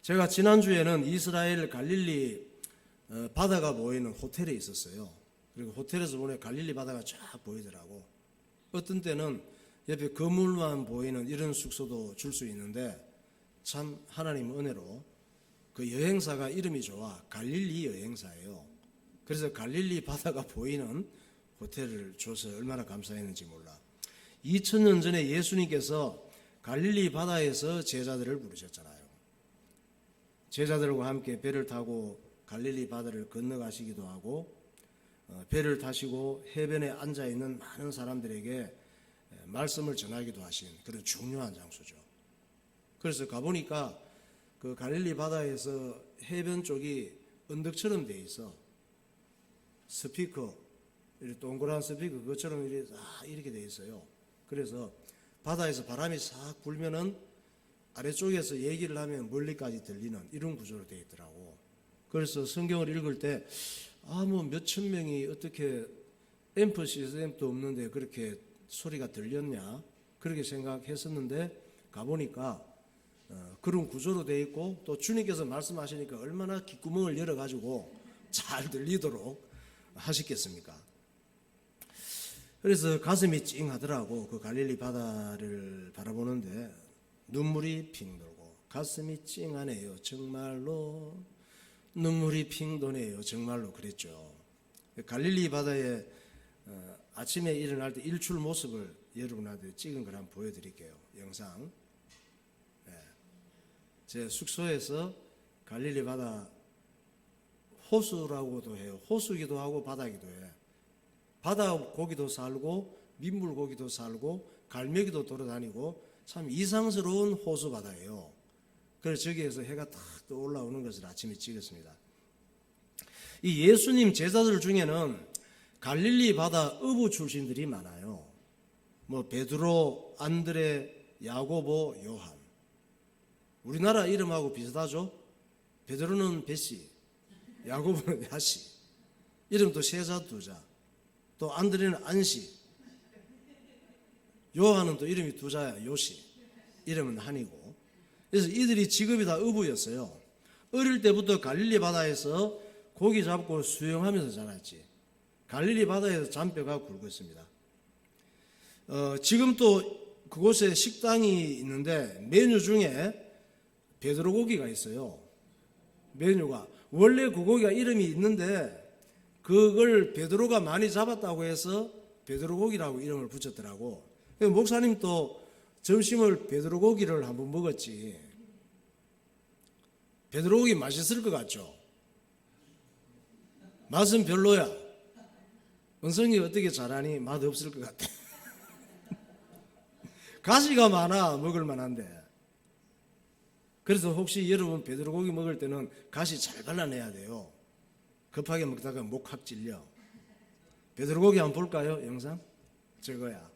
제가 지난주에는 이스라엘 갈릴리 바다가 보이는 호텔에 있었어요. 그리고 호텔에서 보니 갈릴리 바다가 쫙 보이더라고. 어떤 때는 옆에 건물만 보이는 이런 숙소도 줄 수 있는데 참 하나님 은혜로 그 여행사가 이름이 좋아. 갈릴리 여행사예요. 그래서 갈릴리 바다가 보이는 호텔을 줘서 얼마나 감사했는지 몰라. 2000년 전에 예수님께서 갈릴리 바다에서 제자들을 부르셨잖아요. 제자들과 함께 배를 타고 갈릴리 바다를 건너가시기도 하고 배를 타시고 해변에 앉아있는 많은 사람들에게 말씀을 전하기도 하신 그런 중요한 장소죠. 그래서 가보니까 그 갈릴리 바다에서 해변 쪽이 언덕처럼 돼 있어. 스피커, 이렇게 동그란 스피커 그것처럼 이렇게 돼 있어요. 그래서 바다에서 바람이 싹 불면은 아래쪽에서 얘기를 하면 멀리까지 들리는 이런 구조로 되어 있더라고. 그래서 성경을 읽을 때 뭐 몇천 명이 어떻게 앰프 시스템도 없는데 그렇게 소리가 들렸냐 그렇게 생각했었는데 가보니까 그런 구조로 되어 있고 또 주님께서 말씀하시니까 얼마나 귓구멍을 열어가지고 잘 들리도록 하시겠습니까? 그래서 가슴이 찡하더라고. 그 갈릴리 바다를 바라보는데 눈물이 핑 돌고 가슴이 찡하네요. 정말로 눈물이 핑 도네요. 정말로 그랬죠. 갈릴리 바다에 아침에 일어날 때 일출 모습을 여러분한테 찍은 걸 한번 보여드릴게요. 영상. 제 숙소에서 갈릴리 바다 호수라고도 해요. 호수기도 하고 바다기도 해. 바다 고기도 살고 민물 고기도 살고 갈매기도 돌아다니고 참 이상스러운 호수 바다예요. 그래서 저기에서 해가 탁 떠올라오는 것을 아침에 찍었습니다. 이 예수님 제자들 중에는 갈릴리 바다 어부 출신들이 많아요. 뭐 베드로, 안드레, 야고보, 요한. 우리나라 이름하고 비슷하죠? 베드로는 베시, 야고보는 야시. 이름도 세자 두자. 또 안드레는 안시. 요한은 또 이름이 두자야, 요시. 이름은 한이고. 그래서 이들이 직업이 다 어부였어요. 어릴 때부터 갈릴리 바다에서 고기 잡고 수영하면서 자랐지. 갈릴리 바다에서 잔뼈가 굵었습니다. 지금 또 그곳에 식당이 있는데 메뉴 중에 베드로 고기가 있어요. 메뉴가. 원래 그 고기가 이름이 있는데 그걸 베드로가 많이 잡았다고 해서 베드로 고기라고 이름을 붙였더라고. 목사님 또 점심을 베드로 고기를 한번 먹었지. 베드로 고기 맛있을 것 같죠? 맛은 별로야. 은성이 어떻게 잘하니? 맛 없을 것 같아. 가시가 많아 먹을 만한데. 그래서 혹시 여러분 베드로 고기 먹을 때는 가시 잘 발라내야 돼요. 급하게 먹다가 목 확 찔려. 베드로 고기 한번 볼까요? 영상? 저거야.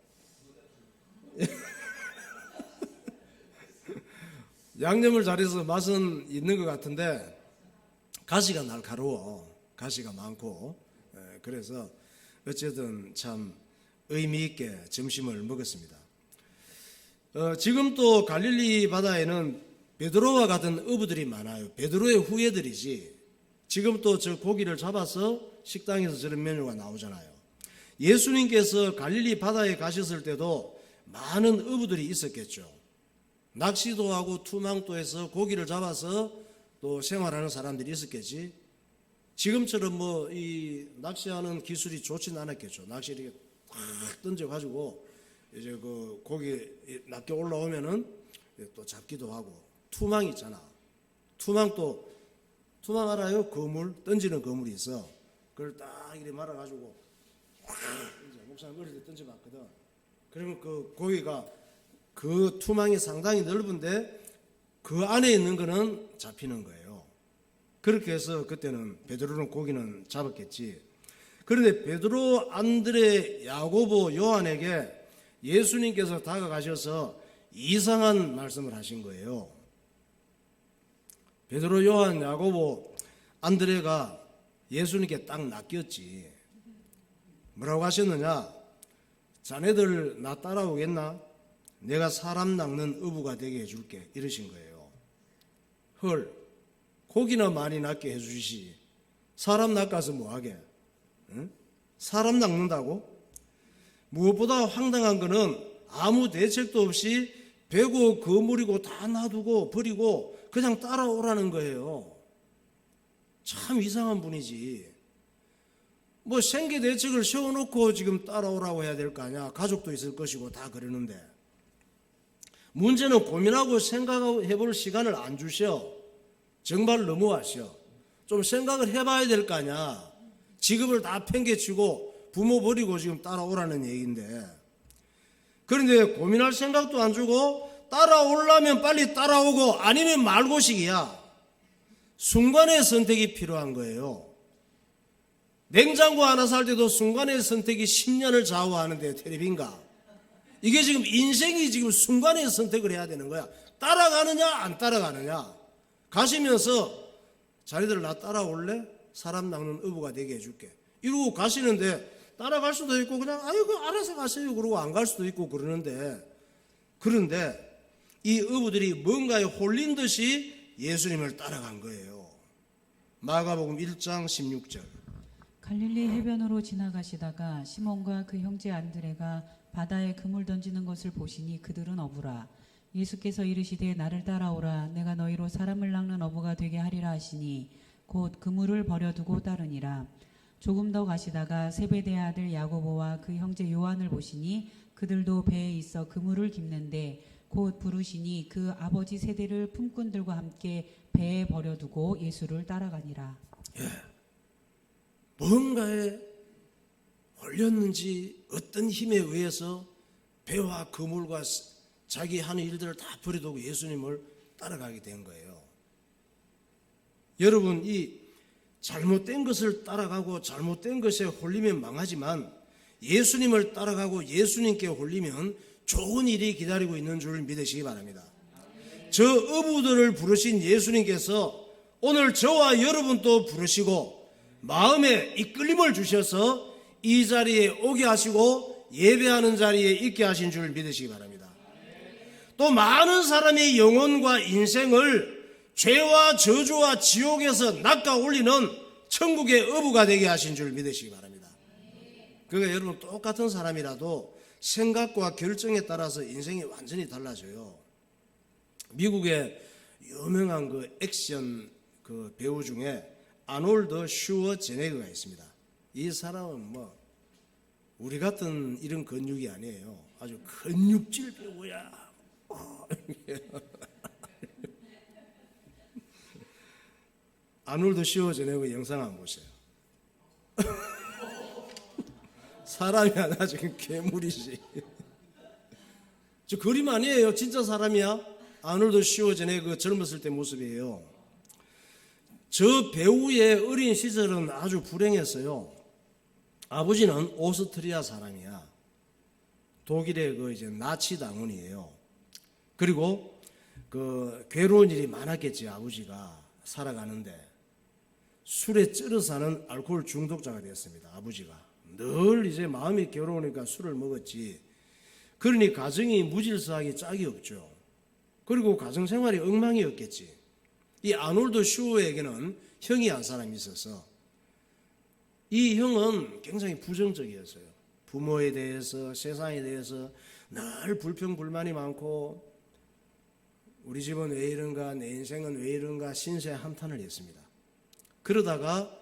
양념을 잘해서 맛은 있는 것 같은데 가시가 날카로워. 가시가 많고. 그래서 어쨌든 참 의미 있게 점심을 먹었습니다. 지금 또 갈릴리 바다에는 베드로와 같은 어부들이 많아요. 베드로의 후예들이지. 지금 또 저 고기를 잡아서 식당에서 저런 메뉴가 나오잖아요. 예수님께서 갈릴리 바다에 가셨을 때도 많은 어부들이 있었겠죠. 낚시도 하고 투망도 해서 고기를 잡아서 또 생활하는 사람들이 있었겠지. 지금처럼 뭐 이 낚시하는 기술이 좋지는 않았겠죠. 낚시 이렇게 탁 던져가지고 이제 그 고기 낚여 올라오면은 또 잡기도 하고. 투망 있잖아. 투망 알아요? 거물, 던지는 거물이 있어. 그걸 딱 이렇게 말아가지고 목사님 어릴 때 던져봤거든. 그러면 그 고기가 그 투망이 상당히 넓은데 그 안에 있는 거는 잡히는 거예요. 그렇게 해서 그때는 베드로는 고기는 잡았겠지. 그런데 베드로, 안드레, 야고보, 요한에게 예수님께서 다가가셔서 이상한 말씀을 하신 거예요. 베드로, 요한, 야고보, 안드레가 예수님께 딱 낚였지. 뭐라고 하셨느냐? 자네들 나 따라오겠나? 내가 사람 낚는 어부가 되게 해줄게. 이러신 거예요. 헐, 고기나 많이 낚게 해주시. 사람 낚아서 뭐하게? 응? 사람 낚는다고? 무엇보다 황당한 거는 아무 대책도 없이 배고 거물이고 다 놔두고 버리고 그냥 따라오라는 거예요. 참 이상한 분이지. 뭐 생계 대책을 세워놓고 지금 따라오라고 해야 될 거 아니야. 가족도 있을 것이고 다 그러는데. 문제는 고민하고 생각해 볼 시간을 안 주셔. 정말 너무하셔. 좀 생각을 해봐야 될 거 아니야. 직업을 다 팽개치고 부모 버리고 지금 따라오라는 얘기인데. 그런데 고민할 생각도 안 주고 따라오려면 빨리 따라오고 아니면 말고식이야. 순간의 선택이 필요한 거예요. 냉장고 하나 살 때도 순간의 선택이 10년을 좌우하는데 텔레비인가? 이게 지금 인생이 지금 순간의 선택을 해야 되는 거야. 따라가느냐 안 따라가느냐. 가시면서 자기들 나 따라올래? 사람 낚는 어부가 되게 해줄게. 이러고 가시는데 따라갈 수도 있고 그냥 아이고 알아서 가세요 그러고 안 갈 수도 있고 그러는데, 그런데 이 어부들이 뭔가에 홀린 듯이 예수님을 따라간 거예요. 마가복음 1장 16절. 갈릴리 해변으로 지나가시다가 시몬과 그 형제 안드레가 바다에 그물 던지는 것을 보시니 그들은 어부라. 예수께서 이르시되 나를 따라오라. 내가 너희로 사람을 낚는 어부가 되게 하리라 하시니 곧 그물을 버려두고 따르니라. 조금 더 가시다가 세베대의 아들 야고보와 그 형제 요한을 보시니 그들도 배에 있어 그물을 깁는데 곧 부르시니 그 아버지 세대를 품꾼들과 함께 배에 버려두고 예수를 따라가니라. 예. 뭔가에 홀렸는지 어떤 힘에 의해서 배와 그물과 자기 하는 일들을 다 버려두고 예수님을 따라가게 된 거예요. 여러분, 이 잘못된 것을 따라가고 잘못된 것에 홀리면 망하지만 예수님을 따라가고 예수님께 홀리면 좋은 일이 기다리고 있는 줄 믿으시기 바랍니다. 저 어부들을 부르신 예수님께서 오늘 저와 여러분도 부르시고 마음에 이끌림을 주셔서 이 자리에 오게 하시고 예배하는 자리에 있게 하신 줄 믿으시기 바랍니다. 또 많은 사람의 영혼과 인생을 죄와 저주와 지옥에서 낚아 올리는 천국의 어부가 되게 하신 줄 믿으시기 바랍니다. 그러니까 여러분 똑같은 사람이라도 생각과 결정에 따라서 인생이 완전히 달라져요. 미국의 유명한 그 액션 그 배우 중에 아놀드 슈워제네거가 있습니다. 이 사람은 뭐 우리 같은 이런 근육이 아니에요. 아주 근육질 배우야. 아놀드 슈워제네거 영상 안 보세요. 사람이 아니라 지금 괴물이지. 저 그림 아니에요. 진짜 사람이야. 아놀드 슈워제네거 젊었을 때 모습이에요. 저 배우의 어린 시절은 아주 불행했어요. 아버지는 오스트리아 사람이야. 독일의 그 이제 나치 당원이에요. 그리고 그 괴로운 일이 많았겠지. 아버지가 살아가는데 술에 쩔어 사는 알코올 중독자가 되었습니다. 아버지가 늘 이제 마음이 괴로우니까 술을 먹었지. 그러니 가정이 무질서하기 짝이 없죠. 그리고 가정 생활이 엉망이었겠지. 이 아놀드 슈어에게는 형이 한 사람이 있어서 이 형은 굉장히 부정적이었어요. 부모에 대해서 세상에 대해서 늘 불평불만이 많고 우리 집은 왜 이런가 내 인생은 왜 이런가 신세한탄을 했습니다. 그러다가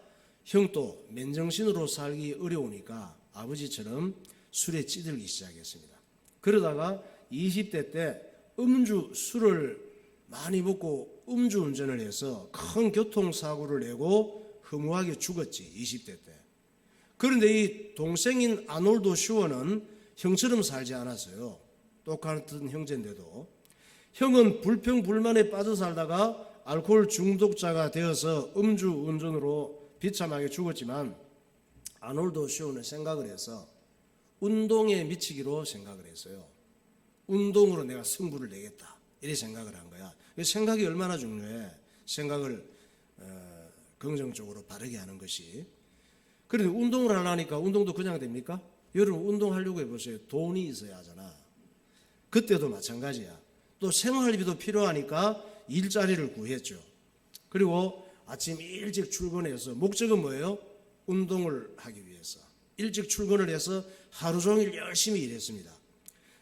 형도 맨정신으로 살기 어려우니까 아버지처럼 술에 찌들기 시작했습니다. 그러다가 20대 때 술을 많이 먹고 음주운전을 해서 큰 교통사고를 내고 허무하게 죽었지. 20대 때. 그런데 이 동생인 아놀드 슈어는 형처럼 살지 않았어요. 똑같은 형제인데도 형은 불평불만에 빠져 살다가 알코올 중독자가 되어서 음주운전으로 비참하게 죽었지만 아놀드 슈어는 생각을 해서 운동에 미치기로 생각을 했어요. 운동으로 내가 승부를 내겠다 이렇게 생각을 한 거야. 생각이 얼마나 중요해. 생각을 긍정적으로 바르게 하는 것이. 그런데 운동을 하려니까 운동도 그냥 됩니까? 여러분 운동하려고 해보세요. 돈이 있어야 하잖아. 그때도 마찬가지야. 또 생활비도 필요하니까 일자리를 구했죠. 그리고 아침 일찍 출근해서 목적은 뭐예요? 운동을 하기 위해서 일찍 출근을 해서 하루 종일 열심히 일했습니다.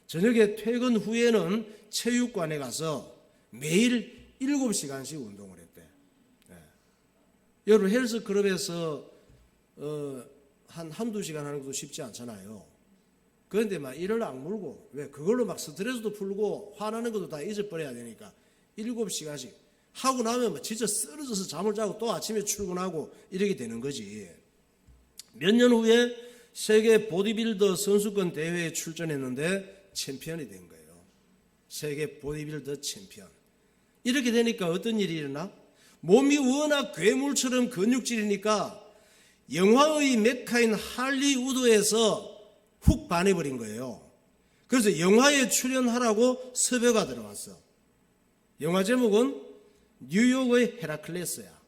저녁에 퇴근 후에는 체육관에 가서 매일 7시간씩 운동을 했대. 네. 여러분 헬스클럽에서 한두 시간 하는 것도 쉽지 않잖아요. 그런데 막 이를 악물고 왜 그걸로 막 스트레스도 풀고 화나는 것도 다 잊어버려야 되니까 7시간씩 하고 나면 막 진짜 쓰러져서 잠을 자고 또 아침에 출근하고 이렇게 되는 거지. 몇 년 후에 세계 보디빌더 선수권 대회에 출전했는데 챔피언이 된 거예요. 세계 보디빌더 챔피언. 이렇게 되니까 어떤 일이 일어나? 몸이 워낙 괴물처럼 근육질이니까 영화의 메카인 할리우드에서 훅 반해버린 거예요. 그래서 영화에 출연하라고 섭외가 들어왔어. 영화 제목은 뉴욕의 헤라클레스야.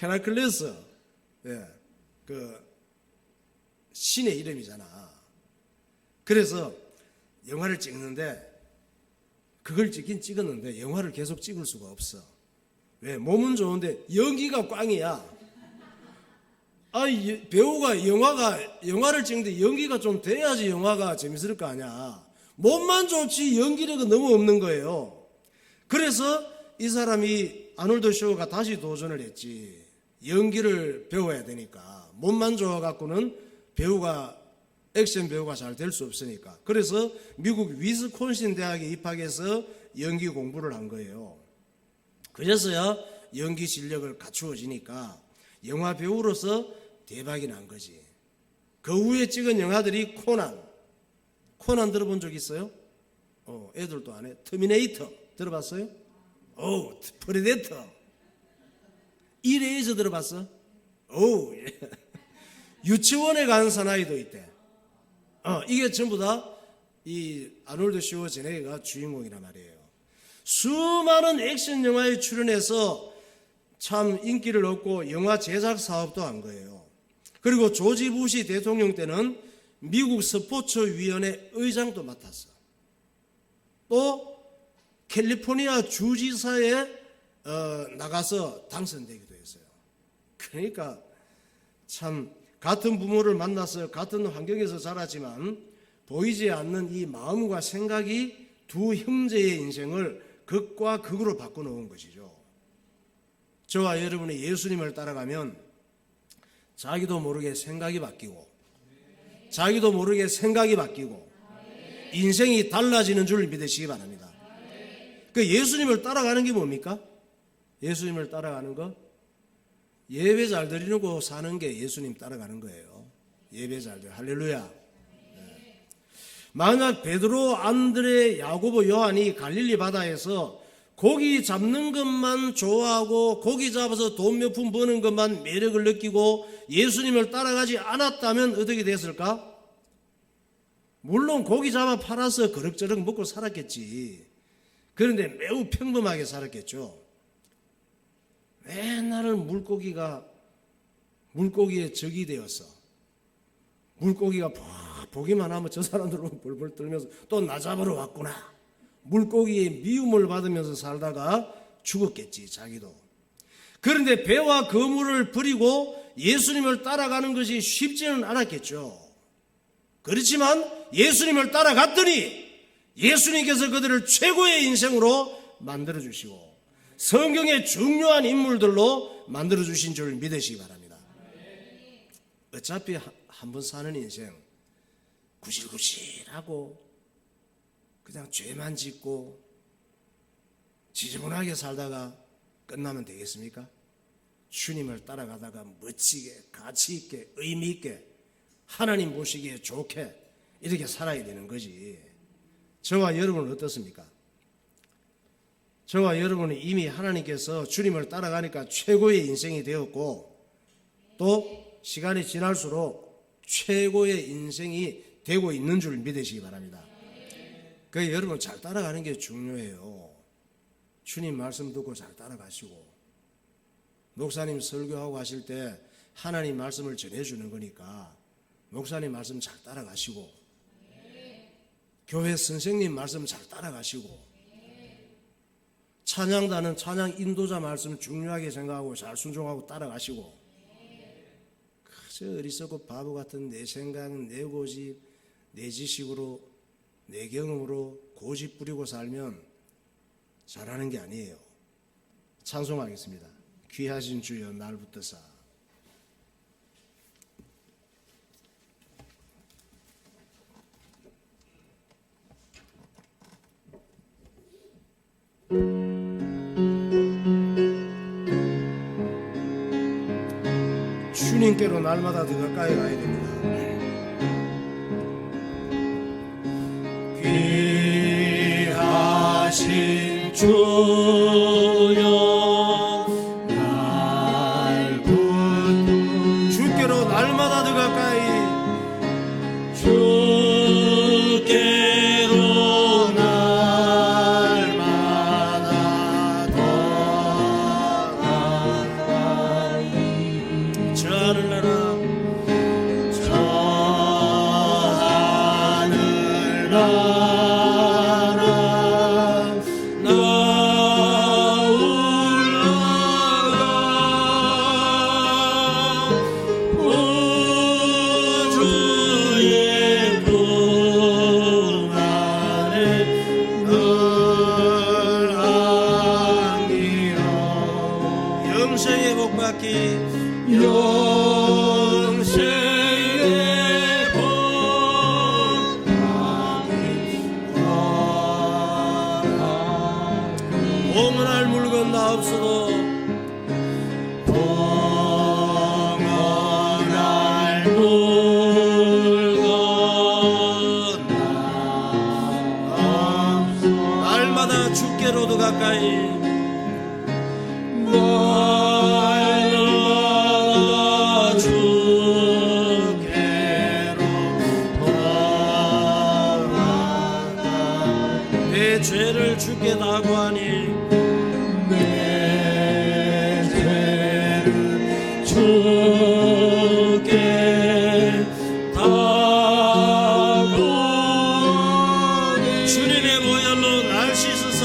헤라클레스, 예, 그 신의 이름이잖아. 그래서 영화를 찍는데 그걸 찍긴 찍었는데 영화를 계속 찍을 수가 없어. 왜? 몸은 좋은데 연기가 꽝이야. 배우가 영화를 찍는데 연기가 좀 돼야지 영화가 재밌을 거 아니야. 몸만 좋지 연기력은 너무 없는 거예요. 그래서 이 사람이 아놀드 슈워가 다시 도전을 했지. 연기를 배워야 되니까. 몸만 좋아갖고는 액션 배우가 잘 될 수 없으니까. 그래서 미국 위스콘신 대학에 입학해서 연기 공부를 한 거예요. 그래서야 연기 실력을 갖추어지니까 영화 배우로서 대박이 난 거지. 그 후에 찍은 영화들이 코난 들어본 적 있어요? 애들도 안 해. 터미네이터 들어봤어요? 프레데터. 이레이저 들어봤어? 예. 유치원에 간 사나이도 있대. 이게 전부 다 이 아놀드 슈워제네거가 주인공이란 말이에요. 수많은 액션 영화에 출연해서 참 인기를 얻고 영화 제작 사업도 한 거예요. 그리고 조지 부시 대통령 때는 미국 스포츠위원회 의장도 맡았어. 또 캘리포니아 주지사에 나가서 당선되기도 했어요. 그러니까 참 같은 부모를 만나서 같은 환경에서 자랐지만 보이지 않는 이 마음과 생각이 두 형제의 인생을 극과 극으로 바꿔놓은 것이죠. 저와 여러분이 예수님을 따라가면 자기도 모르게 생각이 바뀌고 인생이 달라지는 줄 믿으시기 바랍니다. 그 예수님을 따라가는 게 뭡니까? 예수님을 따라가는 거? 예배 잘 드리고 사는 게 예수님 따라가는 거예요. 예배 잘 드려. 할렐루야. 만약 베드로, 안드레, 야고보, 요한이 갈릴리 바다에서 고기 잡는 것만 좋아하고 고기 잡아서 돈 몇 푼 버는 것만 매력을 느끼고 예수님을 따라가지 않았다면 어떻게 됐을까? 물론 고기 잡아 팔아서 그럭저럭 먹고 살았겠지. 그런데 매우 평범하게 살았겠죠. 맨날은 물고기에 적이 되었어. 물고기가 보기만 하면 저 사람들은 벌벌 떨면서 또 나 잡으러 왔구나. 물고기의 미움을 받으면서 살다가 죽었겠지, 자기도. 그런데 배와 그물을 버리고 예수님을 따라가는 것이 쉽지는 않았겠죠. 그렇지만 예수님을 따라갔더니 예수님께서 그들을 최고의 인생으로 만들어주시고 성경의 중요한 인물들로 만들어주신 줄 믿으시기 바랍니다. 어차피 한 번 사는 인생 구실구실하고 그냥 죄만 짓고 지저분하게 살다가 끝나면 되겠습니까? 주님을 따라가다가 멋지게 가치 있게 의미 있게 하나님 보시기에 좋게 이렇게 살아야 되는 거지. 저와 여러분은 어떻습니까? 저와 여러분은 이미 하나님께서 주님을 따라가니까 최고의 인생이 되었고 또 시간이 지날수록 최고의 인생이 되고 있는 줄 믿으시기 바랍니다. 그래서 여러분 잘 따라가는 게 중요해요. 주님 말씀 듣고 잘 따라가시고 목사님 설교하고 하실 때 하나님 말씀을 전해주는 거니까 목사님 말씀 잘 따라가시고 교회 선생님 말씀 잘 따라가시고 찬양단은 찬양 인도자 말씀을 중요하게 생각하고 잘 순종하고 따라가시고, 그저 어리석고 바보 같은 내 생각, 내 고집, 내 지식으로, 내 경험으로 고집 부리고 살면 잘하는 게 아니에요. 찬송하겠습니다. 귀하신 주여 날 붙드사. 주님께로 날마다 더 가까이 가야 됩니다. 귀하신 주여 날 붙들어 주께로 날마다 더 가까이 주께로 날마다 더 가까이 저 하늘나라 저 하늘나라 영생의 복 받기 영생의 복 받기 봉헌할 물건 나 없어도 봉헌할 물건 나 없어 날마다 주께로도 가까이 날마다 주께로 돌아가 내 죄를 주께 다 구하니 내 죄를 주께 다 구하니 주님의 보혈로 날 씻으사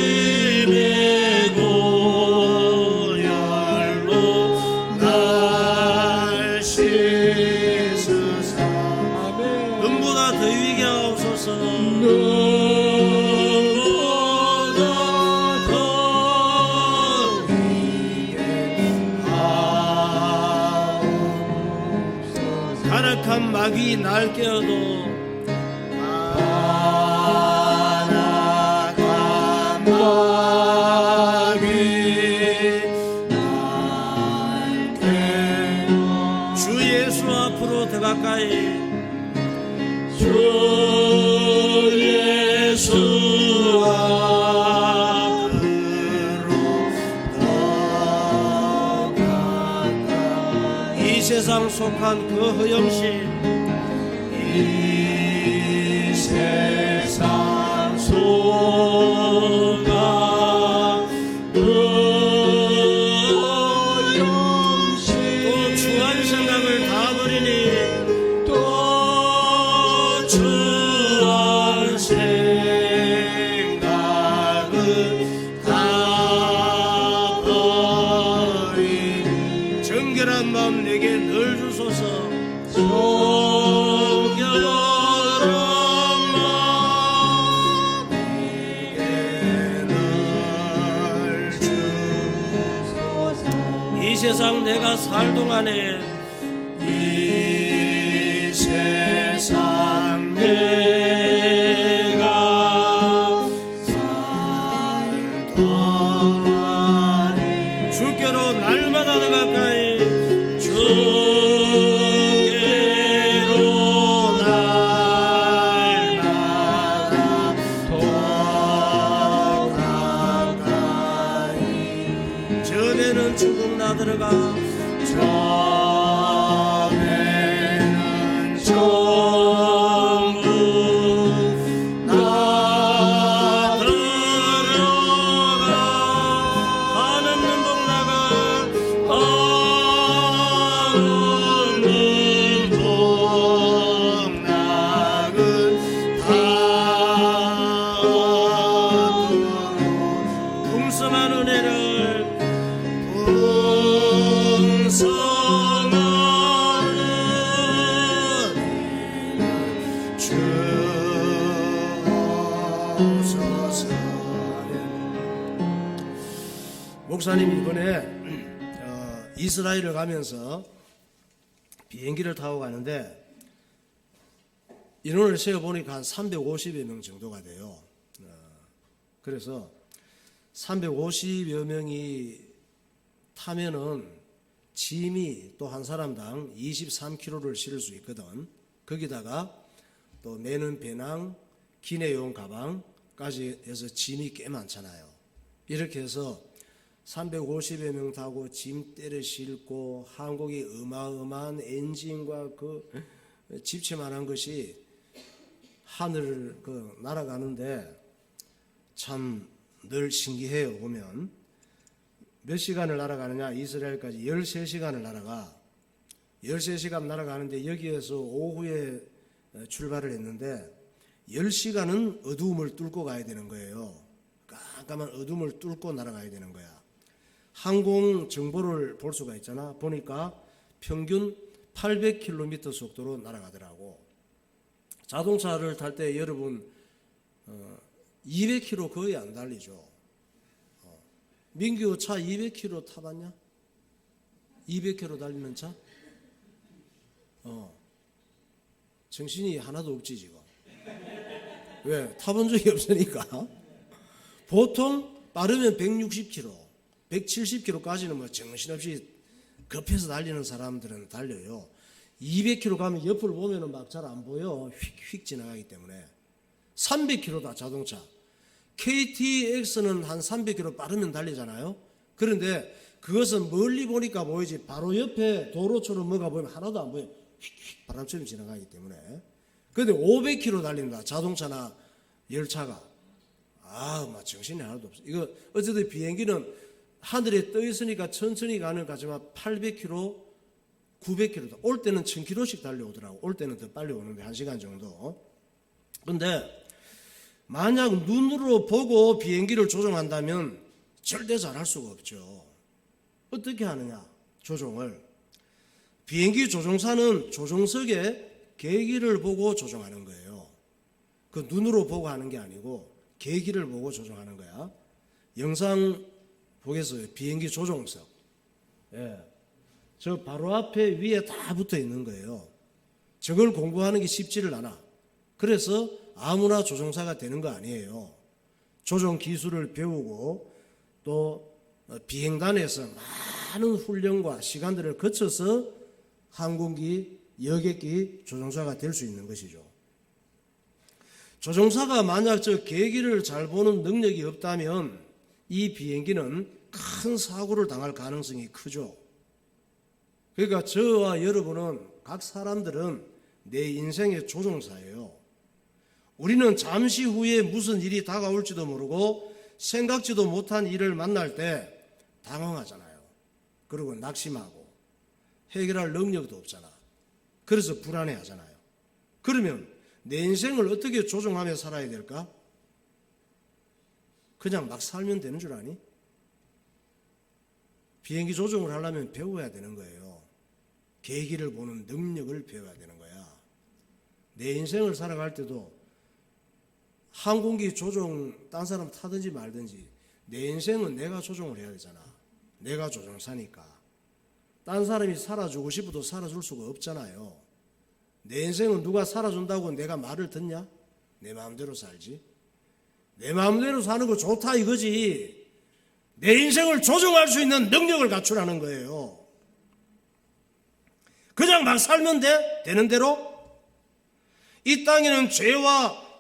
주님의 보혈로 날 씻으사 눈보다 더위게 하옵소서 눈보다 더위게 하옵소서 가락한 마귀 날 깨어도 주 예수 앞으로 더 가까이 주 예수 앞으로 더 가까이 이 세상 속한 그 허영심 이 세상 속한 정결한 마음 내게 늘 주소서 정결한 마음 내게 늘 주소서 이 세상 내가 살 동안에 이 세상 내가 살 동안에 주께로 날마다 더 가까이 주께로 날마다 더 가까이 전에는 천국 나 들어가 전에는 천국 나 들어가 하늘은 복 나가 하늘은 복 나가 목사님이 이번에 이스라엘을 가면서 비행기를 타고 가는데 인원을 세어보니까 한 350여 명 정도가 돼요. 그래서 350여 명이 타면은 짐이 또 한 사람당 23kg를 실을 수 있거든. 거기다가 또 매는 배낭, 기내용 가방까지 해서 짐이 꽤 많잖아요. 이렇게 해서 350여 명 타고 짐 때려 싣고 한국이 어마어마한 엔진과 그 집채만한 것이 하늘을 날아가는데 참 늘 신기해요. 보면 몇 시간을 날아가느냐, 이스라엘까지 13시간을 날아가. 13시간 날아가는데 여기에서 오후에 출발을 했는데 10시간은 어두움을 뚫고 가야 되는 거예요. 깜깜한 어둠을 뚫고 날아가야 되는 거야. 항공 정보를 볼 수가 있잖아. 보니까 평균 800km 속도로 날아가더라고. 자동차를 탈 때 여러분 200km 거의 안 달리죠. 민규 차 200km 타봤냐? 200km 달리는 차? 정신이 하나도 없지 지금. 왜? 타본 적이 없으니까. 보통 빠르면 160km, 170km까지는 뭐 정신없이 급해서 달리는 사람들은 달려요. 200km 가면 옆을 보면은 막 잘 안 보여. 휙휙 지나가기 때문에. 300km다 자동차. KTX는 한 300km 빠르면 달리잖아요. 그런데 그것은 멀리 보니까 보이지 바로 옆에 도로처럼 뭐가 보이면 하나도 안 보여. 휙휙 바람처럼 지나가기 때문에. 그런데 500km 달린다 자동차나 열차가. 막 정신이 하나도 없어. 이거 어쨌든 비행기는 하늘에 떠 있으니까 천천히 가는 것 같지만 800km, 900km, 올 때는 1000km씩 달려오더라고. 올 때는 더 빨리 오는데 1시간 정도. 그런데 만약 눈으로 보고 비행기를 조종한다면 절대 잘할 수가 없죠. 어떻게 하느냐, 조종을. 비행기 조종사는 조종석에 계기를 보고 조종하는 거예요. 그 눈으로 보고 하는 게 아니고 계기를 보고 조종하는 거야. 영상 보겠어요. 비행기 조종석. 저 바로 앞에 위에 다 붙어 있는 거예요. 저걸 공부하는 게 쉽지를 않아. 그래서 아무나 조종사가 되는 거 아니에요. 조종 기술을 배우고 또 비행단에서 많은 훈련과 시간들을 거쳐서 항공기, 여객기 조종사가 될 수 있는 것이죠. 조종사가 만약 저 계기를 잘 보는 능력이 없다면 이 비행기는 큰 사고를 당할 가능성이 크죠. 그러니까 저와 여러분은, 각 사람들은 내 인생의 조종사예요. 우리는 잠시 후에 무슨 일이 다가올지도 모르고 생각지도 못한 일을 만날 때 당황하잖아요. 그리고 낙심하고 해결할 능력도 없잖아. 그래서 불안해하잖아요. 그러면 내 인생을 어떻게 조종하며 살아야 될까? 그냥 막 살면 되는 줄 아니? 비행기 조종을 하려면 배워야 되는 거예요. 계기를 보는 능력을 배워야 되는 거야. 내 인생을 살아갈 때도 항공기 조종 딴 사람 타든지 말든지 내 인생은 내가 조종을 해야 되잖아. 내가 조종사니까. 딴 사람이 살아주고 싶어도 살아줄 수가 없잖아요. 내 인생은 누가 살아준다고 내가 말을 듣냐? 내 마음대로 살지. 내 마음대로 사는 거 좋다 이거지. 내 인생을 조종할 수 있는 능력을 갖추라는 거예요. 그냥 막 살면 돼? 되는 대로? 이 땅에는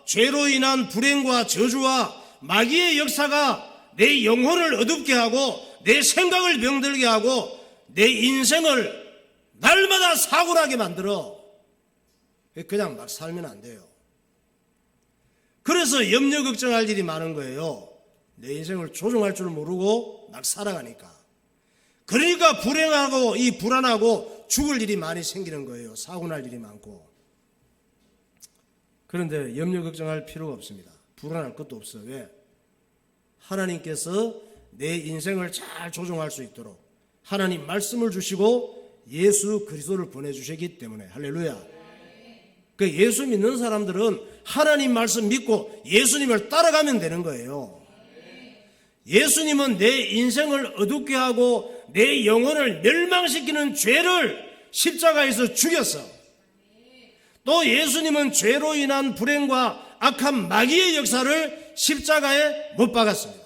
죄로 인한 불행과 저주와 마귀의 역사가 내 영혼을 어둡게 하고 내 생각을 병들게 하고 내 인생을 날마다 사고나게 만들어. 그냥 막 살면 안 돼요. 그래서 염려 걱정할 일이 많은 거예요. 내 인생을 조종할 줄 모르고 막 살아가니까. 그러니까 불행하고 이 불안하고 죽을 일이 많이 생기는 거예요. 사고날 일이 많고. 그런데 염려 걱정할 필요가 없습니다. 불안할 것도 없어. 왜? 하나님께서 내 인생을 잘 조종할 수 있도록 하나님 말씀을 주시고 예수 그리스도를 보내주셨기 때문에. 할렐루야. 그 예수 믿는 사람들은 하나님 말씀 믿고 예수님을 따라가면 되는 거예요. 예수님은 내 인생을 어둡게 하고 내 영혼을 멸망시키는 죄를 십자가에서 죽였어. 또 예수님은 죄로 인한 불행과 악한 마귀의 역사를 십자가에 못 박았습니다.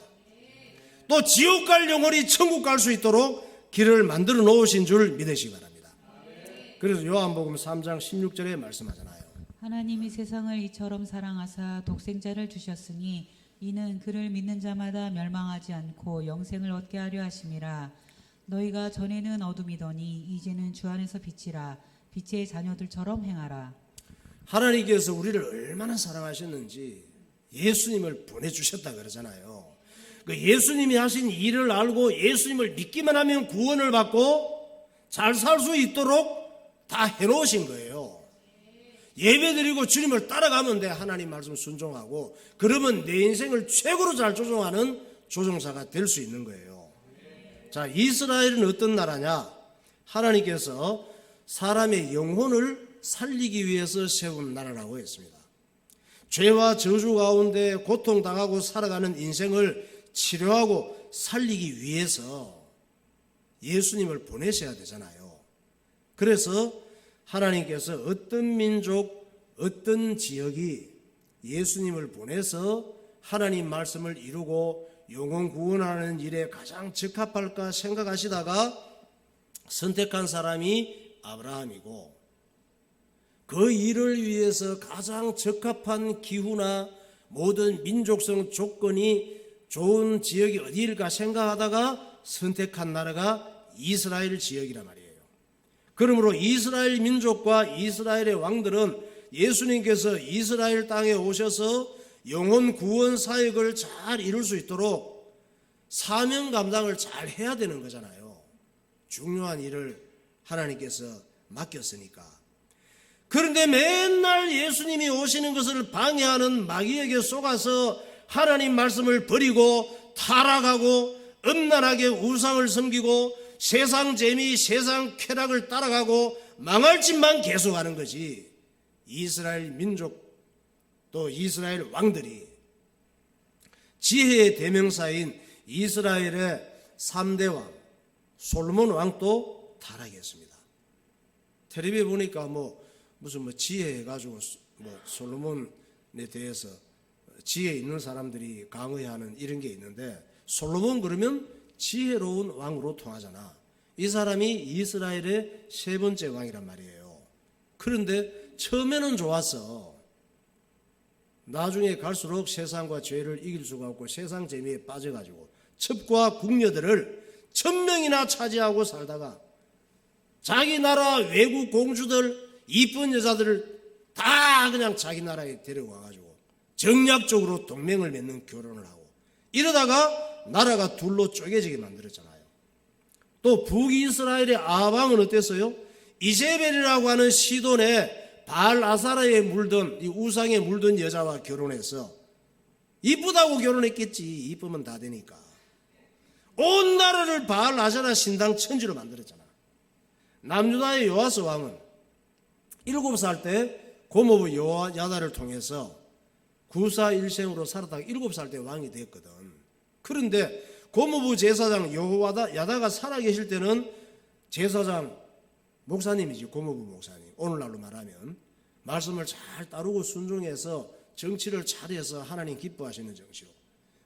또 지옥 갈 영혼이 천국 갈 수 있도록 길을 만들어 놓으신 줄 믿으시기 바랍니다. 그래서 요한복음 3장 16절에 말씀하잖아요. 하나님이 세상을 이처럼 사랑하사 독생자를 주셨으니 이는 그를 믿는 자마다 멸망하지 않고 영생을 얻게 하려 하심이라. 너희가 전에는 어둠이더니 이제는 주 안에서 빛이라. 빛의 자녀들처럼 행하라. 하나님께서 우리를 얼마나 사랑하셨는지 예수님을 보내주셨다 그러잖아요. 그 예수님이 하신 일을 알고 예수님을 믿기만 하면 구원을 받고 잘 살 수 있도록 다 해놓으신 거예요. 예배드리고 주님을 따라가면 돼. 하나님 말씀 순종하고 그러면 내 인생을 최고로 잘 조종하는 조종사가 될 수 있는 거예요. 자, 이스라엘은 어떤 나라냐? 하나님께서 사람의 영혼을 살리기 위해서 세운 나라라고 했습니다. 죄와 저주 가운데 고통당하고 살아가는 인생을 치료하고 살리기 위해서 예수님을 보내셔야 되잖아요. 그래서 하나님께서 어떤 민족, 어떤 지역이 예수님을 보내서 하나님 말씀을 이루고 영혼 구원하는 일에 가장 적합할까 생각하시다가 선택한 사람이 아브라함이고 그 일을 위해서 가장 적합한 기후나 모든 민족성 조건이 좋은 지역이 어디일까 생각하다가 선택한 나라가 이스라엘 지역이란 말이에요. 그러므로 이스라엘 민족과 이스라엘의 왕들은 예수님께서 이스라엘 땅에 오셔서 영혼 구원 사역을 잘 이룰 수 있도록 사명 감당을 잘 해야 되는 거잖아요. 중요한 일을 하나님께서 맡겼으니까. 그런데 맨날 예수님이 오시는 것을 방해하는 마귀에게 속아서 하나님 말씀을 버리고 타락하고 음란하게 우상을 섬기고 세상 재미, 세상 쾌락을 따라가고 망할 짓만 계속하는 거지. 이스라엘 민족 또 이스라엘 왕들이 지혜의 대명사인 이스라엘의 3대 왕 솔로몬 왕도 타락했습니다. 텔레비에 보니까 무슨 지혜 해가지고 솔로몬에 대해서 지혜 있는 사람들이 강의하는 이런 게 있는데 솔로몬 그러면 지혜로운 왕으로 통하잖아. 이 사람이 이스라엘의 세 번째 왕이란 말이에요. 그런데 처음에는 좋았어. 나중에 갈수록 세상과 죄를 이길 수가 없고 세상 재미에 빠져가지고 첩과 궁녀들을 1000명이나 차지하고 살다가 자기 나라 외국 공주들 이쁜 여자들을 다 그냥 자기 나라에 데려와가지고 정략적으로 동맹을 맺는 결혼을 하고 이러다가 나라가 둘로 쪼개지게 만들었잖아요. 또 북이스라엘의 아방은 어땠어요? 이세벨이라고 하는 시돈의 바알 아사라에 물든 이 우상에 물든 여자와 결혼해서 이쁘다고 결혼했겠지. 이쁘면 다 되니까. 온 나라를 바알 아사라 신당 천지로 만들었잖아. 남유다의 요아스 왕은 7살 때 고모부 여호야다를 통해서 구사일생으로 살았다가 7살 때 왕이 됐거든. 그런데 고모부 제사장 여호야다가 살아계실 때는 제사장 목사님이지. 고모부 목사님. 오늘날로 말하면 말씀을 잘 따르고 순종해서 정치를 잘해서 하나님 기뻐하시는 정치요.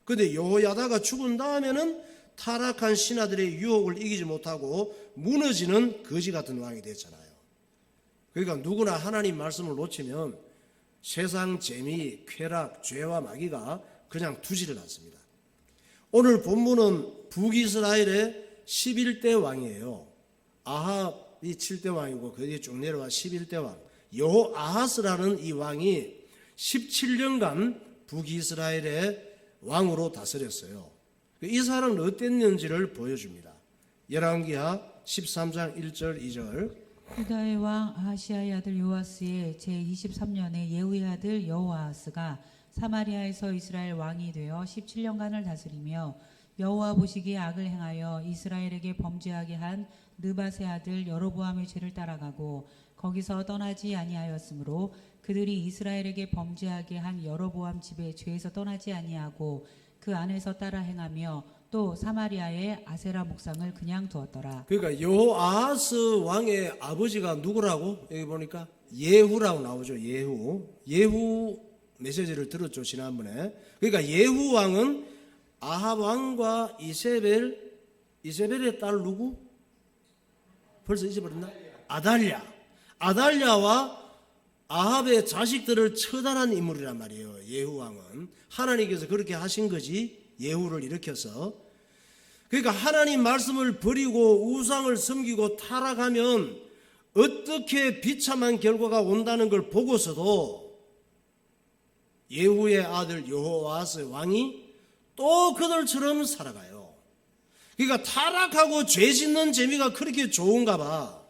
그런데 여호야다가 죽은 다음에는 타락한 신하들의 유혹을 이기지 못하고 무너지는 거지 같은 왕이 됐잖아요. 그러니까 누구나 하나님 말씀을 놓치면 세상 재미, 쾌락, 죄와 마귀가 그냥 두지를 않습니다. 오늘 본문은 북이스라엘의 11대 왕이에요. 아합이 7대 왕이고 거기에 쭉 내려와 11대 왕. 여호아하스라는 이 왕이 17년간 북이스라엘의 왕으로 다스렸어요. 이 사람은 어땠는지를 보여줍니다. 열왕기하 13장 1절 2절. 유다의 왕 아하시아의 아들 요아스의 제23년에 예후의 아들 여호아하스가 사마리아에서 이스라엘 왕이 되어 17년간을 다스리며 여호와 보시기에 악을 행하여 이스라엘에게 범죄하게 한 느밧의 아들 여로보암의 죄를 따라가고 거기서 떠나지 아니하였으므로 그들이 이스라엘에게 범죄하게 한 여로보암 집의 죄에서 떠나지 아니하고 그 안에서 따라 행하며 또 사마리아의 아세라 목상을 그냥 두었더라. 그러니까 여호아하스 왕의 아버지가 누구라고? 여기 보니까 예후라고 나오죠. 예후 메시지를 들었죠, 지난번에. 그러니까 예후 왕은 아합 왕과 이세벨의 딸 누구? 벌써 잊어버렸나? 아달랴와 아합의 자식들을 처단한 인물이란 말이에요. 예후 왕은 하나님께서 그렇게 하신 거지. 예후를 일으켜서. 그러니까 하나님 말씀을 버리고 우상을 섬기고 타락하면 어떻게 비참한 결과가 온다는 걸 보고서도 예후의 아들 여호아하스 왕이 또 그들처럼 살아가요. 그러니까 타락하고 죄 짓는 재미가 그렇게 좋은가 봐.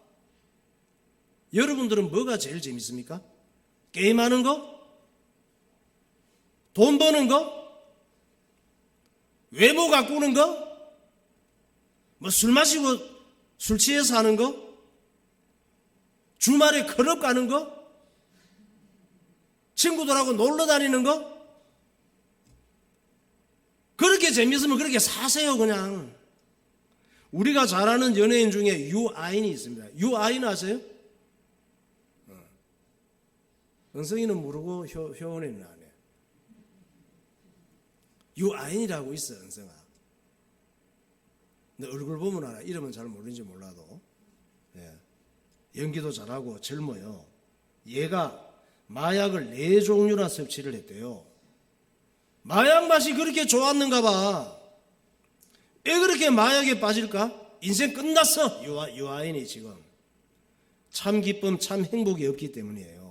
여러분들은 뭐가 제일 재밌습니까? 게임하는 거? 돈 버는 거? 외모 가꾸는 거? 뭐 술 마시고 술 취해서 하는 거? 주말에 클럽 가는 거? 친구들하고 놀러 다니는 거? 그렇게 재밌으면 그렇게 사세요, 그냥. 우리가 잘 아는 연예인 중에 유아인이 있습니다. 유아인 아세요? 은성이는 모르고 효원이는 안 해. 유아인이라고 있어, 은성아. 너 얼굴 보면 알아. 이름은 잘 모르는지 몰라도. 예. 연기도 잘하고 젊어요. 얘가 마약을 4종류나 섭취를 했대요. 마약 맛이 그렇게 좋았는가 봐. 왜 그렇게 마약에 빠질까? 인생 끝났어. 유아인이 지금. 참 기쁨, 참 행복이 없기 때문이에요.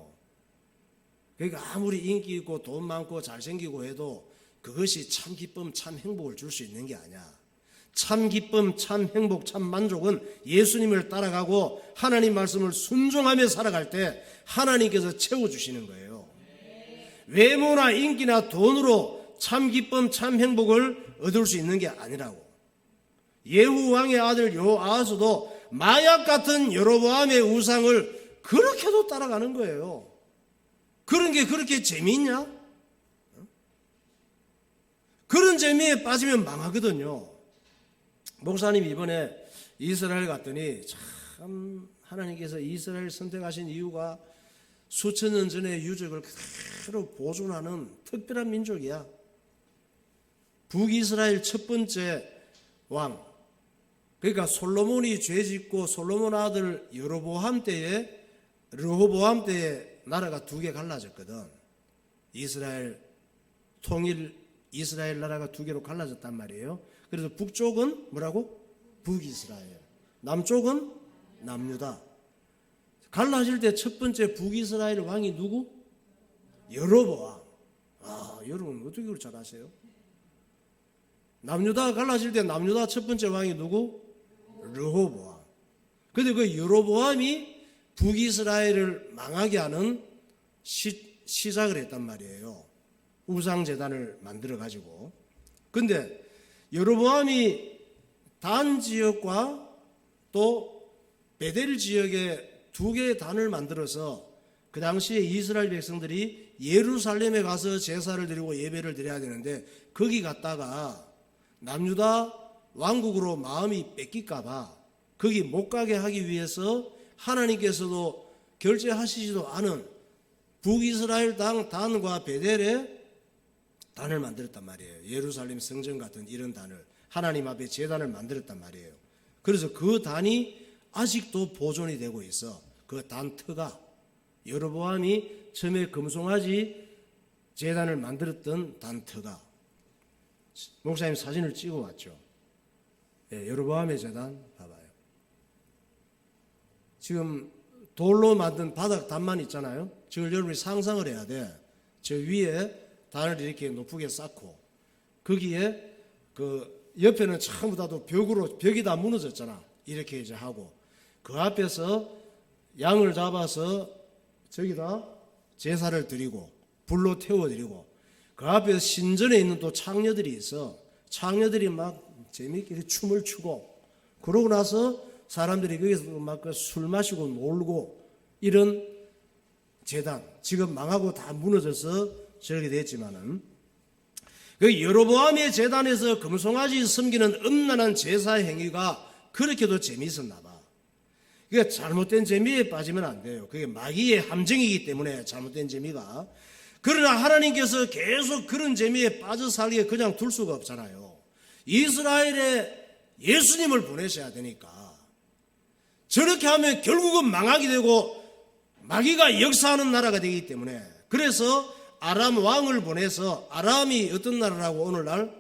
그러니까 아무리 인기 있고 돈 많고 잘생기고 해도 그것이 참 기쁨, 참 행복을 줄 수 있는 게 아니야. 참 기쁨, 참 행복, 참 만족은 예수님을 따라가고 하나님 말씀을 순종하며 살아갈 때 하나님께서 채워주시는 거예요. 외모나 인기나 돈으로 참 기쁨, 참 행복을 얻을 수 있는 게 아니라고. 예후 왕의 아들 여호아하스도 마약 같은 여로보암의 우상을 그렇게도 따라가는 거예요. 그런 게 그렇게 재미있냐? 그런 재미에 빠지면 망하거든요. 목사님 이번에 이스라엘 갔더니 참 하나님께서 이스라엘 선택하신 이유가 수천 년 전의 유적을 그대로 보존하는 특별한 민족이야. 북이스라엘 첫 번째 왕. 그러니까 솔로몬이 죄짓고 솔로몬 아들 여로보암 때에 나라가 2개 갈라졌거든. 이스라엘 나라가 2개로 갈라졌단 말이에요. 그래서 북쪽은 뭐라고? 북이스라엘. 남쪽은 남유다. 갈라질 때 첫 번째 북이스라엘 왕이 누구? 여로보암. 여러분 어떻게 그걸 잘 아세요? 남유다 갈라질 때 남유다 첫 번째 왕이 누구? 르호보암. 근데 그 여로보암이 북이스라엘을 망하게 하는 시작을 했단 말이에요. 우상제단을 만들어가지고. 근데 여로보암이 단 지역과 또 베델 지역에 2개의 단을 만들어서 그 당시에 이스라엘 백성들이 예루살렘에 가서 제사를 드리고 예배를 드려야 되는데 거기 갔다가 남유다 왕국으로 마음이 뺏길까봐 거기 못 가게 하기 위해서 하나님께서도 결제하시지도 않은 북이스라엘 단과 베델의 단을 만들었단 말이에요. 예루살렘 성전 같은 이런 단을 하나님 앞에 제단을 만들었단 말이에요. 그래서 그 단이 아직도 보존이 되고 있어. 그 단터가 여로보암이 처음에 금송아지 제단을 만들었던 단터가. 목사님 사진을 찍어 왔죠. 예, 여로보암의 제단 봐봐요. 지금 돌로 만든 바닥 단만 있잖아요. 저걸 여러분이 상상을 해야 돼. 저 위에 단을 이렇게 높게 쌓고 거기에 그 옆에는 전부 다도 벽이 다 무너졌잖아. 이렇게 이제 하고 그 앞에서 양을 잡아서 저기다 제사를 드리고 불로 태워드리고 그 앞에 신전에 있는 또 창녀들이 있어. 창녀들이 막 재미있게 춤을 추고 그러고 나서 사람들이 거기서 막 술 마시고 놀고 이런 제단 지금 망하고 다 무너져서 저렇게 됐지만은 그 여로보암의 제단에서 금송아지 섬기는 음란한 제사 행위가 그렇게도 재미있었나 봐. 그게 잘못된 재미에 빠지면 안 돼요. 그게 마귀의 함정이기 때문에 잘못된 재미가. 그러나 하나님께서 계속 그런 재미에 빠져 살기에 그냥 둘 수가 없잖아요. 이스라엘에 예수님을 보내셔야 되니까. 저렇게 하면 결국은 망하게 되고 마귀가 역사하는 나라가 되기 때문에, 그래서 아람 왕을 보내서, 아람이 어떤 나라라고 오늘날?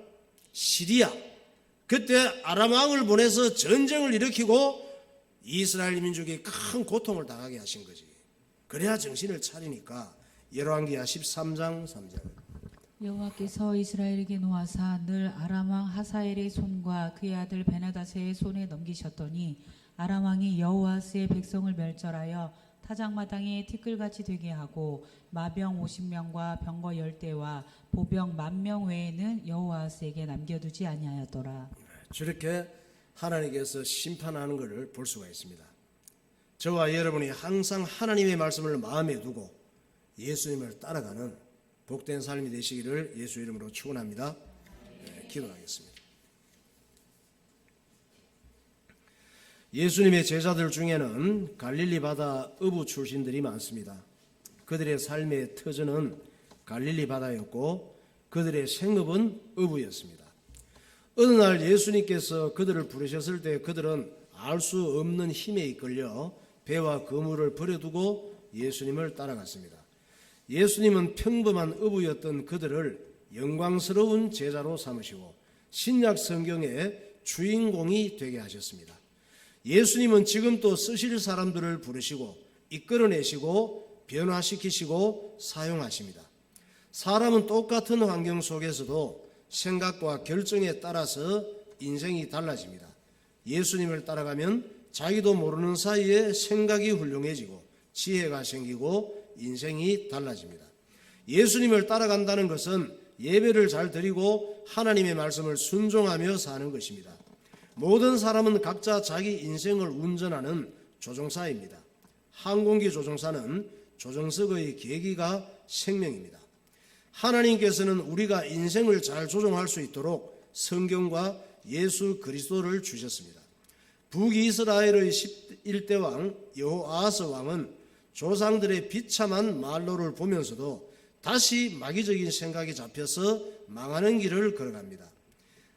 시리아. 그때 아람 왕을 보내서 전쟁을 일으키고 이스라엘 민족이 큰 고통을 당하게 하신 거지. 그래야 정신을 차리니까. 열왕기하 13장 3절. 여호와께서 이스라엘에게 노하사 늘 아람 왕 하사엘의 손과 그의 아들 베나다세의 손에 넘기셨더니 아람 왕이 여호아스의 백성을 멸절하여 타작마당에 티끌같이 되게 하고 마병 50명과 병거 10대와 보병 10,000명 외에는 여호아스에게 남겨두지 아니하였더라. 저렇게 하나님께서 심판하는 것을 볼 수가 있습니다. 저와 여러분이 항상 하나님의 말씀을 마음에 두고 예수님을 따라가는 복된 삶이 되시기를 예수 이름으로 축원합니다. 기도하겠습니다. 예수님의 제자들 중에는 갈릴리 바다 어부 출신들이 많습니다. 그들의 삶의 터전은 갈릴리 바다였고 그들의 생업은 어부였습니다. 어느 날 예수님께서 그들을 부르셨을 때 그들은 알 수 없는 힘에 이끌려 배와 그물을 버려두고 예수님을 따라갔습니다. 예수님은 평범한 어부였던 그들을 영광스러운 제자로 삼으시고 신약 성경의 주인공이 되게 하셨습니다. 예수님은 지금도 쓰실 사람들을 부르시고 이끌어내시고 변화시키시고 사용하십니다. 사람은 똑같은 환경 속에서도 생각과 결정에 따라서 인생이 달라집니다. 예수님을 따라가면 자기도 모르는 사이에 생각이 훌륭해지고 지혜가 생기고 인생이 달라집니다. 예수님을 따라간다는 것은 예배를 잘 드리고 하나님의 말씀을 순종하며 사는 것입니다. 모든 사람은 각자 자기 인생을 운전하는 조종사입니다. 항공기 조종사는 조종석의 계기가 생명입니다. 하나님께서는 우리가 인생을 잘 조종할 수 있도록 성경과 예수 그리스도를 주셨습니다. 북이스라엘의 11대 왕 여호아스 왕은 조상들의 비참한 말로를 보면서도 다시 마귀적인 생각이 잡혀서 망하는 길을 걸어갑니다.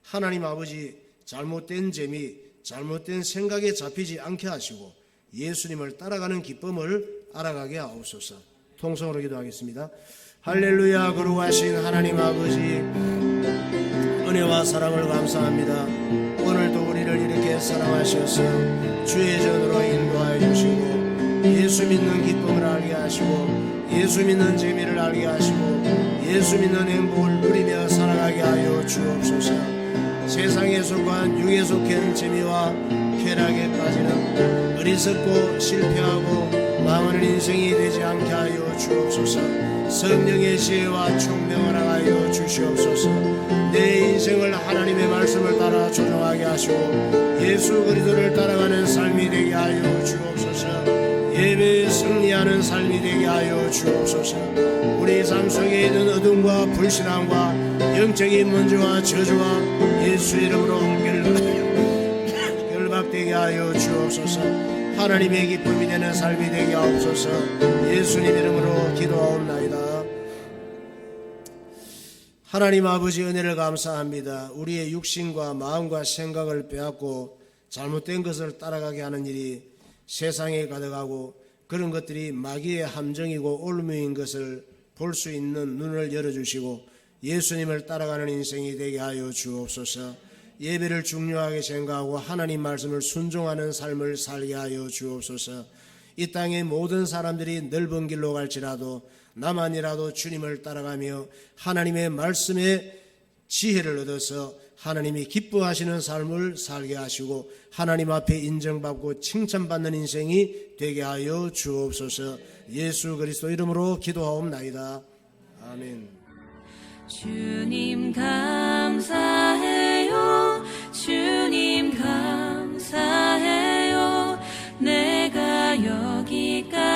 하나님 아버지, 잘못된 재미, 잘못된 생각에 잡히지 않게 하시고 예수님을 따라가는 기쁨을 알아가게 하옵소서. 통성으로 기도하겠습니다. 할렐루야. 거룩하신 하나님 아버지, 은혜와 사랑을 감사합니다. 오늘도 우리를 이렇게 사랑하셔서 주의 전으로 인도하여 주시고 예수 믿는 기쁨을 알게 하시고 예수 믿는 재미를 알게 하시고 예수 믿는 행복을 누리며 살아가게 하여 주옵소서. 세상에 속한 육에 속한 재미와 쾌락에 빠지는 어리석고 실패하고 망하는 인생이 되지 않게 하여 주옵소서. 성령의 지혜와 총명을 하여 주시옵소서. 내 인생을 하나님의 말씀을 따라 조종하게 하시고 예수 그리스도를 따라가는 삶이 되게 하여 주옵소서. 예배에 승리하는 삶이 되게 하여 주옵소서. 우리 삶 속에 있는 어둠과 불신앙과 영적인 문제와 저주와 예수 이름으로 결박되게 하여 주옵소서. 하나님의 기쁨이 되는 삶이 되게 하옵소서. 예수님 이름으로 기도하옵나이다. 하나님 아버지, 은혜를 감사합니다. 우리의 육신과 마음과 생각을 빼앗고 잘못된 것을 따라가게 하는 일이 세상에 가득하고 그런 것들이 마귀의 함정이고 올무인 것을 볼 수 있는 눈을 열어주시고 예수님을 따라가는 인생이 되게 하여 주옵소서. 예배를 중요하게 생각하고 하나님 말씀을 순종하는 삶을 살게 하여 주옵소서. 이 땅의 모든 사람들이 넓은 길로 갈지라도 나만이라도 주님을 따라가며 하나님의 말씀에 지혜를 얻어서 하나님이 기뻐하시는 삶을 살게 하시고 하나님 앞에 인정받고 칭찬받는 인생이 되게 하여 주옵소서. 예수 그리스도 이름으로 기도하옵나이다. 아멘. 주님 감사해요. 주님 감사해요. 내가 여기까지